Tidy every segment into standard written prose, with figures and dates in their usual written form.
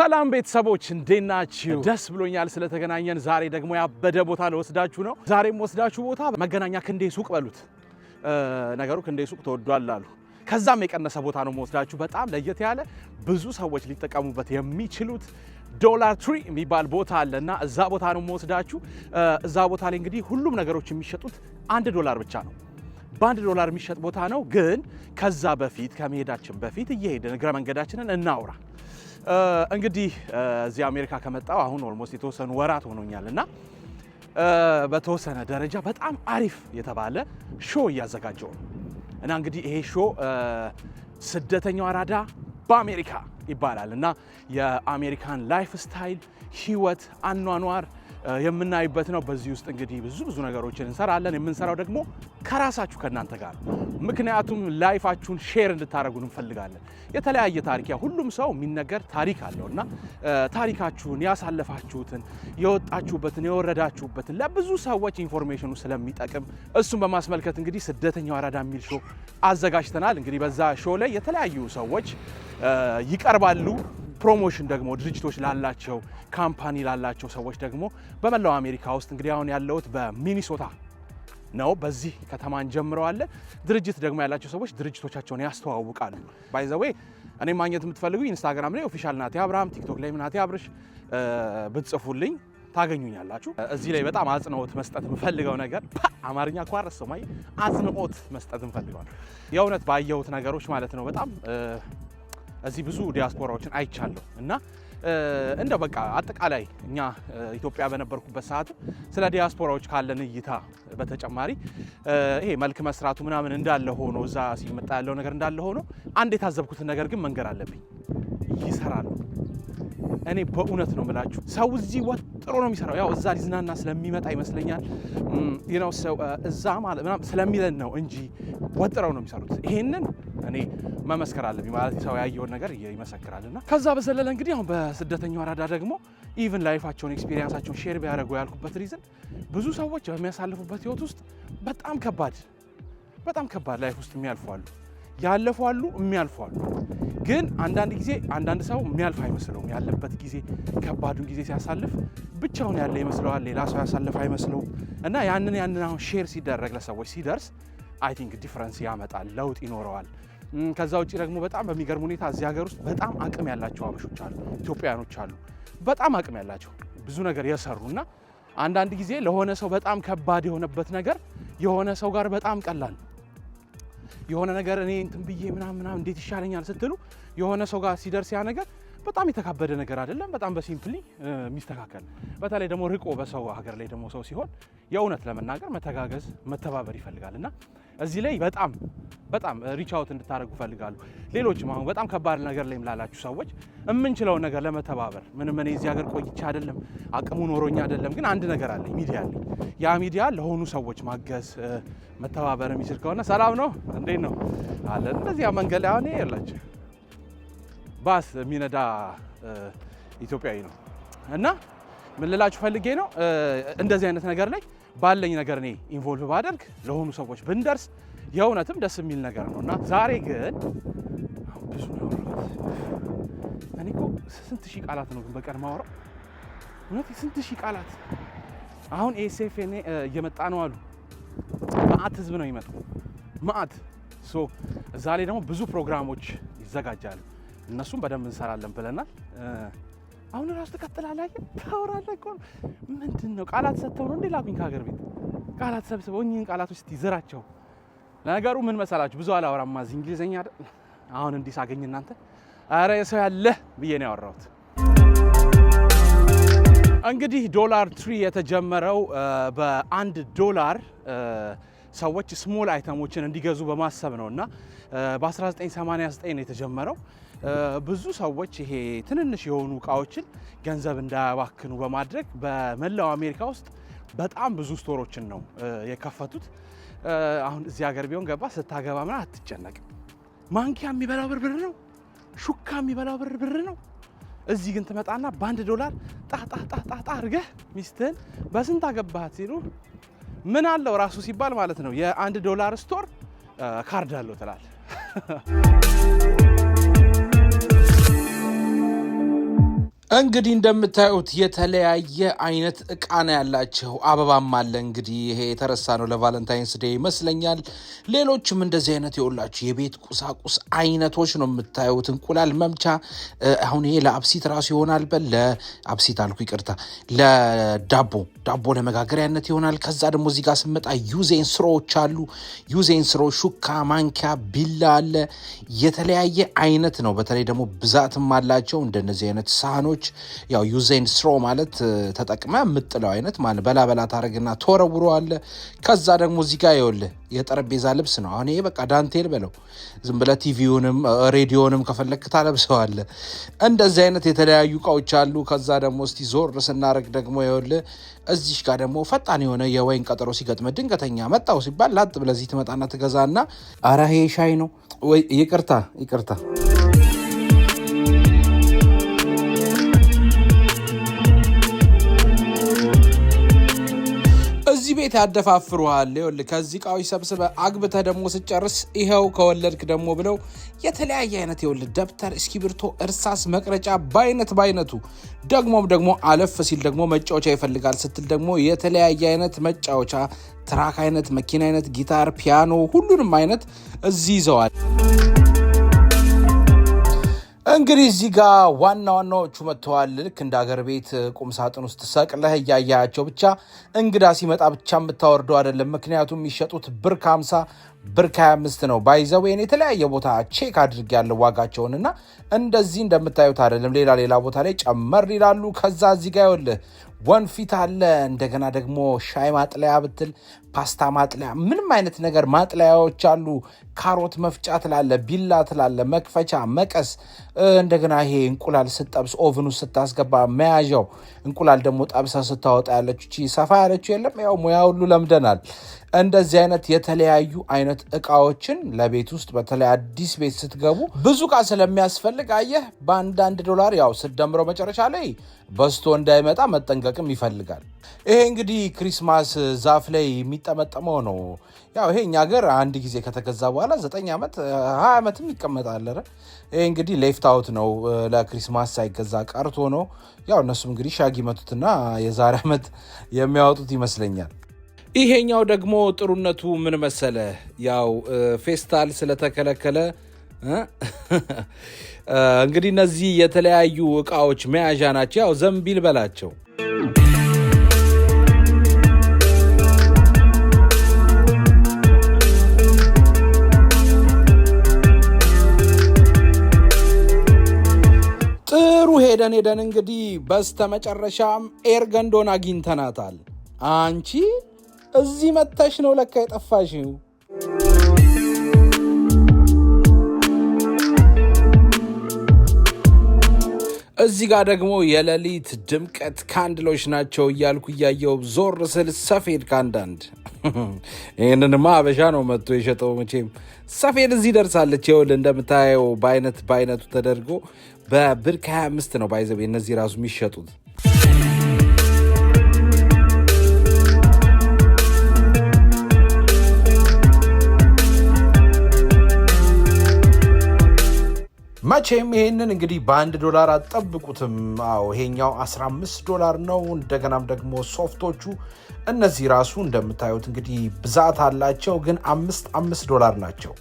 ሰላም ቤተሰቦች እንዴት ናችሁ? ደስ ብሎኛል ስለተገናኘን። ዛሬ ደግሞ ያበደ ቦታ ለወስዳችሁ ነው። ዛሬም ወስዳችሁ ቦታ መገናኛ ክንዴ ሱቅ በሉት። ነገሩ ክንዴ ሱቅ ተወዷል አሉ። ከዛም የቀነሰ ቦታ ነው ወስዳችሁ። በጣም ለየት ያለ ብዙ ሰዎች ሊጠቀሙበት የሚችሉት ዶላር ትሪ የሚባል ቦታ አለና እዛ ቦታ ነው ወስዳችሁ። እዛ ቦታ ላይ እንግዲህ ሁሉም ነገሮች የሚሸጡት $1 ብቻ ነው። $1 የሚሸጥ ቦታ ነው። ግን ከዛ በፊት ከመሄዳችን በፊት እየሄድን እግረ መንገዳችንን እናውራ። እንግዲህ እዚህ አሜሪካ ከመጣው አሁን ኦልሞስት የተወሰኑ ወራት ሆኖኛል እና በተወሰነ ደረጃ በጣም አሪፍ የተባለ ሾው እያዘጋጀው ነው እና እንግዲህ ይሄ ሾው ስደተኛው አራዳ በአሜሪካ ይባላል እና የአሜሪካን ላይፍ ስታይል ህይወት አኗኗር የምናይበት ነው። በዚህ ውስጥ እንግዲህ ብዙ ነገሮችን እንሰራለን። የምንሰራው ደግሞ ከራሳችሁ ከእናንተ ጋር ነው። ምክንያቱም ላይፋችሁን ሼር እንድታደርጉን እንፈልጋለን። የተለያየ ታሪክ ሁሉም ሰው የሚነገር ታሪክ አለው እና ታሪካችሁን ያሳለፋችሁትን፣ የወጣችሁበትን፣ የወረዳችሁበትን ለብዙ ሰዎች ኢንፎርሜሽኑ ስለሚጠቅም እሱን በማስመልከት እንግዲህ ስደተኛው አራዳ የሚል ሾው አዘጋጅተናል። እንግዲህ በዛ ሾው ላይ የተለያዩ ሰዎች ይቀርባሉ። ፕሮሞሽን ደግሞ ድርጅቶች ላላቸው ካምፓኒ ላላቸው ሰዎች ደግሞ በመላው አሜሪካ ውስጥ እንግዲህ አሁን ያለውት በሚኒሶታ ነው። በዚህ ከተማ እንጀምረዋለን። ድርጅት ደግሞ ያላቸው ሰዎች ድርጅቶቻቸውን ያስተዋውቃሉ። ባይ ዘ ዌይ እኔ ማግኘት የምትፈልጉ ኢንስታግራም ላይ ኦፊሻል ናቲ አብርሃም፣ ቲክቶክ ላይ ናቲ አብርሽ ብትጽፉልኝ ታገኙኛላችሁ። እዚህ ላይ በጣም አጽንኦት መስጠት የምፈልገው ነገር አማርኛ ኳርስ ሰማይ አጽንኦት መስጠት የምፈልገው የእውነት ባየሁት ነገሮች ማለት ነው። በጣም እዚህ ብዙ ዲያስፖራዎችን አይቻለሁ እና እንደው በቃ አጠቃላይ እኛ ኢትዮጵያ በነበርኩበት ሰዓት ስለ ዲያስፖራዎች ካለን እይታ በተጨማሪ ይሄ መልክ መስራቱ ምናምን እንዳለ ሆኖ እዛ ሲመጣ ያለው ነገር እንዳለ ሆኖ አንድ የታዘብኩትን ነገር ግን መንገር አለብኝ። ይሰራሉ። እኔ በእውነት ነው የምላችሁ። ሰው እዚህ ወጥሮ ነው የሚሰራው። ያው እዛ ሊዝናና ስለሚመጣ ይመስለኛል ሰው እዛ ማለት ምናምን ስለሚለን ነው እንጂ ወጥረው ነው የሚሰሩት። ይሄንን እኔ መመስከር አለብኝ ማለት ሰው ያየውን ነገር ይመሰክራልና። ከዛ በዘለለ እንግዲህ አሁን በስደተኛው አራዳ ደግሞ ኢቭን ላይፋቸውን ኤክስፒሪየንሳቸውን ሼር ቢያደርጉ ያልኩበት ሪዝን ብዙ ሰዎች በሚያሳልፉበት ህይወት ውስጥ በጣም ከባድ ላይፍ ውስጥ ያለፉ አሉ፣ የሚያልፉ አሉ። ግን አንዳንድ ጊዜ አንዳንድ ሰው የሚያልፍ አይመስለውም። ያለበት ጊዜ ከባዱን ጊዜ ሲያሳልፍ ብቻውን ያለ ይመስለዋል፣ ሌላ ሰው ያሳልፍ አይመስለውም። እና ያንን አሁን ሼር ሲደረግ ለሰዎች ሲደርስ አይ ቲንክ ዲፍረንስ ያመጣል፣ ለውጥ ይኖረዋል። ከዛ ውጪ ደግሞ በጣም በሚገርም ሁኔታ እዚህ ሀገር ውስጥ በጣም አቅም ያላቸው አበሾች አሉ፣ ኢትዮጵያኖች አሉ፣ በጣም አቅም ያላቸው ብዙ ነገር የሰሩና አንዳንድ ጊዜ ለሆነ ሰው በጣም ከባድ የሆነበት ነገር የሆነ ሰው ጋር በጣም ቀላል የሆነ ነገር እኔ እንትን ብዬ ምናምን እንዴት ይሻለኛል ስትሉ የሆነ ሰው ጋር ሲደርስ ያ ነገር በጣም የተካበደ ነገር አይደለም፣ በጣም በሲምፕሊ የሚስተካከል። በተለይ ደግሞ ርቆ በሰው ሀገር ላይ ደግሞ ሰው ሲሆን የእውነት ለመናገር መተጋገዝ መተባበር ይፈልጋልና እዚህ ላይ በጣም ሪች አውት እንድታደርጉ ፈልጋሉ። ሌሎችም አሁን በጣም ከባድ ነገር ላይ ላላችሁ ሰዎች የምንችለውን ነገር ለመተባበር ምንም እኔ እዚህ ሀገር ቆይቼ አይደለም አቅሙ ኖሮኛ አይደለም፣ ግን አንድ ነገር አለ፣ ሚዲያ አለ። ያ ሚዲያ ለሆኑ ሰዎች ማገዝ መተባበር የሚችል ከሆነ ሰላም ነው እንዴት ነው አለ። እንደዚህ መንገድ ላይ አሁን ያላችሁ ባስ የሚነዳ ኢትዮጵያዊ ነው እና ምን ልላችሁ ፈልጌ ነው እንደዚህ አይነት ነገር ላይ ባለኝ ነገር እኔ ኢንቮልቭ ባደርግ ለሆኑ ሰዎች ብንደርስ የእውነትም ደስ የሚል ነገር ነው እና ዛሬ ግን ብዙ ነው። እኔ እኮ ስንት ሺህ ቃላት ነው ግን በቀን ማወራው። እውነት ስንት ሺህ ቃላት። አሁን ኤስኤፍኤን እየመጣ ነው አሉ። ማአት ህዝብ ነው ይመጣው ማአት። እዛ ላይ ደግሞ ብዙ ፕሮግራሞች ይዘጋጃሉ። እነሱም በደንብ እንሰራለን ብለናል። አሁን ራሱ ተቀጥላለህ ታወራለህ እኮ ምንድን ነው? ቃላት ሰጥተው ነው እንዴ ላኩኝ ከሀገር ቤት ቃላት ሰብስበው እኚህን ቃላቶች እስቲ ይዘራቸው። ነገሩ ምን መሰላችሁ? ብዙ አላወራማ እዚህ እንግሊዘኛ አሁን እንዲህ ሳገኝ እናንተ አረ ሰው ያለ ብዬ ነው ያወራሁት። እንግዲህ ዶላር ትሪ የተጀመረው $1 ሰዎች ስሞል አይተሞችን እንዲገዙ በማሰብ ነውና በ1989 ነው የተጀመረው። ብዙ ሰዎች ይሄ ትንንሽ የሆኑ እቃዎችን ገንዘብ እንዳያባክኑ በማድረግ በመላው አሜሪካ ውስጥ በጣም ብዙ ስቶሮችን ነው የከፈቱት። አሁን እዚህ ሀገር ቢሆን ገባ ስታገባ ምናምን አትጨነቅም። ማንኪያ የሚበላው ብር ነው፣ ሹካ የሚበላው ብር ነው። እዚህ ግን ትመጣና $1 ጣጣ አድርገህ ሚስትህን በስንት አገባሃት ሲሉ ምን አለው ራሱ ሲባል ማለት ነው $1 ስቶር ካርድ አለው ትላለህ። እንግዲህ እንደምታዩት የተለያየ አይነት እቃ ነው ያላቸው። አበባም አለ። እንግዲህ ይሄ የተረሳ ነው ለቫለንታይንስ ዴይ ይመስለኛል። ሌሎችም እንደዚህ አይነት የውላችሁ የቤት ቁሳቁስ አይነቶች ነው የምታዩት። እንቁላል መምቻ አሁን ይሄ ለአብሲት ራሱ ይሆናል። ለአብሲት አልኩ ይቅርታ፣ ለዳቦ ለመጋገሪያነት ይሆናል። ከዛ ደግሞ እዚህ ጋር ስመጣ ዩዜን ስሮዎች አሉ። ዩዜን ስሮ ሹካ፣ ማንኪያ፣ ቢላ አለ። የተለያየ አይነት ነው። በተለይ ደግሞ ብዛትም አላቸው። እንደነዚህ አይነት ሳህኖች ያው ዩዜን ስሮ ማለት ተጠቅመ የምጥለው አይነት ማለት በላበላ ታረግና ተወረውረዋል። ከዛ ደግሞ እዚህ ጋር ይኸውልህ የጠረጴዛ ልብስ ነው። አሁን ይሄ በቃ ዳንቴል በለው ዝም ብለህ ቲቪውንም ሬዲዮንም ከፈለክ ታለብሰዋለህ። እንደዚህ አይነት የተለያዩ እቃዎች አሉ። ከዛ ደግሞ እስቲ ዞር ስናረግ ደግሞ ይኸውልህ እዚህ ጋር ደግሞ ፈጣን የሆነ የወይን ቀጠሮ ሲገጥመ ድንገተኛ መጣው ሲባል ላጥ ብለህ እዚህ ትመጣና ትገዛና አረ ይሄ ሻይ ነው ወይ ይቅርታ እዚህ ቤት ያደፋፍሩሃል። ይኸውልህ ከዚህ እቃዎች ሰብስበህ አግብተህ ደግሞ ስጨርስ ይኸው ከወለድክ ደግሞ ብለው የተለያየ አይነት ይኸውልህ ደብተር፣ እስክሪብቶ፣ እርሳስ፣ መቅረጫ በአይነቱ ደግሞ አለፍ ሲል ደግሞ መጫወቻ ይፈልጋል ስትል ደግሞ የተለያየ አይነት መጫወቻ ትራክ አይነት፣ መኪና አይነት፣ ጊታር፣ ፒያኖ ሁሉንም አይነት እዚህ ይዘዋል። እንግዲህ እዚህ ጋር ዋናዎቹ መጥተዋል። ልክ እንደ ሀገር ቤት ቁም ሳጥን ውስጥ ሰቅለህ እያያቸው ብቻ እንግዳ ሲመጣ ብቻ የምታወርደው አይደለም። ምክንያቱም የሚሸጡት ብር ከ50 ብር ከ25 ነው። ባይዘዌን የተለያየ ቦታ ቼክ አድርጌያለሁ ዋጋቸውንና እንደዚህ እንደምታዩት አይደለም። ሌላ ቦታ ላይ ጨመር ይላሉ። ከዛ እዚህ ጋር ይኸውልህ ወንፊት አለ። እንደገና ደግሞ ሻይ ማጥለያ ብትል ፓስታ ማጥለያ ምንም አይነት ነገር ማጥለያዎች አሉ። ካሮት መፍጫ ትላለ፣ ቢላ ትላለ፣ መክፈቻ፣ መቀስ። እንደገና ይሄ እንቁላል ስጠብስ ኦቭኑ ስታስገባ መያዣው፣ እንቁላል ደግሞ ጠብሰ ስታወጣ ያለች እቺ ሰፋ ያለችው የለም ያው ሙያ ሁሉ ለምደናል። እንደዚህ አይነት የተለያዩ አይነት እቃዎችን ለቤት ውስጥ በተለይ አዲስ ቤት ስትገቡ ብዙ እቃ ስለሚያስፈልግ አየህ በአንዳንድ ዶላር ያው ስደምረው መጨረሻ ላይ በስቶ እንዳይመጣ መጠንቀቅም ይፈልጋል። ይሄ እንግዲህ ክሪስማስ ዛፍ ላይ የሚጠመጠመው ነው። ያው ይሄ እኛ ሀገር አንድ ጊዜ ከተገዛ በኋላ 9 ዓመት 20 ዓመትም ይቀመጣል። ይሄ እንግዲህ ሌፍት አውት ነው፣ ለክሪስማስ ሳይገዛ ቀርቶ ነው። ያው እነሱም እንግዲህ ሻጊ መቱትና የዛሬ ዓመት የሚያወጡት ይመስለኛል። ይሄኛው ደግሞ ጥሩነቱ ምን መሰለ፣ ያው ፌስታል ስለተከለከለ እንግዲህ እነዚህ የተለያዩ እቃዎች መያዣ ናቸው። ያው ዘንቢል በላቸው። ጥሩ ሄደን እንግዲህ በስተመጨረሻም ኤርገንዶን አግኝተናታል። አንቺ እዚህ መተሽ ነው ለካ የጠፋሽው። እዚህ ጋር ደግሞ የሌሊት ድምቀት ካንድሎች ናቸው እያልኩ እያየው ዞር ስል ሰፌድ ካንዳንድ ይህንንማ አበሻ ነው መጥቶ የሸጠው። መቼም ሰፌድ እዚህ ደርሳለች። ይኸውልህ እንደምታየው በአይነቱ ተደርጎ በብር ከ25 ነው ባይዘቤ እነዚህ ራሱ የሚሸጡት። መቼም ይሄንን እንግዲህ $1 አትጠብቁትም። ይሄኛው $15 ነው። እንደገናም ደግሞ ሶፍቶቹ እነዚህ ራሱ እንደምታዩት እንግዲህ ብዛት አላቸው፣ ግን $5 ናቸው።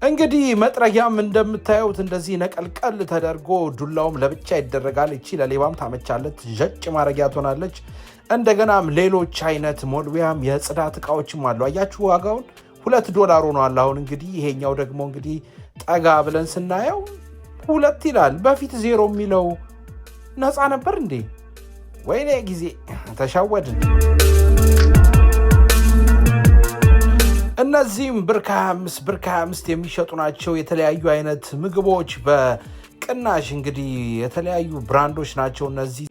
እንግዲህ መጥረጊያም እንደምታዩት እንደዚህ ነቀልቀል ተደርጎ ዱላውም ለብቻ ይደረጋል። እቺ ለሌባም ታመቻለች፣ ጀጭ ማረጊያ ትሆናለች። እንደገናም ሌሎች አይነት ሞልቢያም የጽዳት እቃዎችም አሉ። አያችሁ ዋጋውን $2 ሆኗል። አሁን እንግዲህ ይሄኛው ደግሞ እንግዲህ ጠጋ ብለን ስናየው 2 ይላል። በፊት 0 የሚለው ነፃ ነበር እንዴ? ወይኔ ጊዜ ተሻወድን። እነዚህም ብር ከ25 የሚሸጡ ናቸው። የተለያዩ አይነት ምግቦች በቅናሽ እንግዲህ የተለያዩ ብራንዶች ናቸው እነዚህ።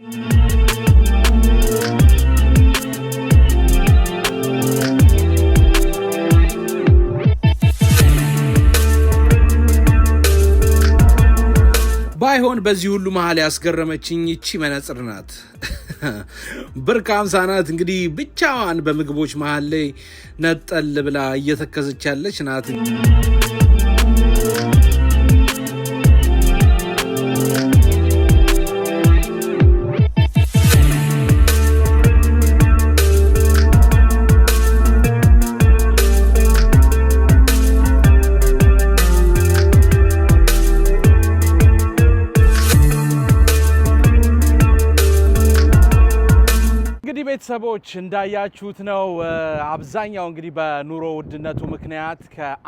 ባይሆን በዚህ ሁሉ መሀል ያስገረመችኝ ይቺ መነጽር ናት። ብር ከ50 ናት። እንግዲህ ብቻዋን በምግቦች መሀል ላይ ነጠል ብላ እየተከዘች ያለች ናት። ቤተሰቦች እንዳያችሁት ነው አብዛኛው እንግዲህ በኑሮ ውድነቱ ምክንያት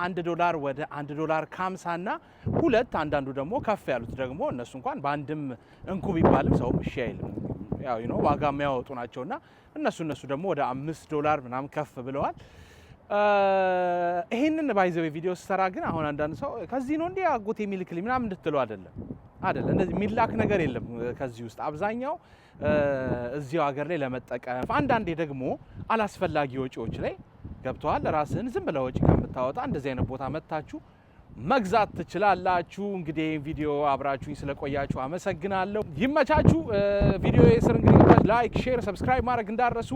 $1 ወደ $1.50 እና ሁለት አንዳንዱ ደግሞ ከፍ ያሉት ደግሞ እነሱ እንኳን በአንድም እንኩ ቢባልም ሰው እሺ አይልም ያው ዋጋ የሚያወጡ ናቸውና እነሱ ደግሞ ወደ $5 ምናምን ከፍ ብለዋል። ይሄንን ባይዘው ቪዲዮ ሰራ ግን አሁን አንዳንድ ሰው ከዚህ ነው እንዴ አጎቴ የሚልክልኝ ምናምን እንድትሉ አይደለም እንደዚህ ሚላክ ነገር የለም ከዚህ ውስጥ አብዛኛው እዚያው ሀገር ላይ ለመጠቀም አንዳንዴ ደግሞ አላስፈላጊ ወጪዎች ላይ ገብተዋል ራስህን ዝም ብለህ ወጪ ከምታወጣ እንደዚህ አይነት ቦታ መታችሁ መግዛት ትችላላችሁ። እንግዲህ ቪዲዮ አብራችሁኝ ስለቆያችሁ አመሰግናለሁ። ይመቻችሁ። ቪዲዮ የስር እንግዲህ ላይክ፣ ሼር፣ ሰብስክራይብ ማድረግ እንዳትረሱ።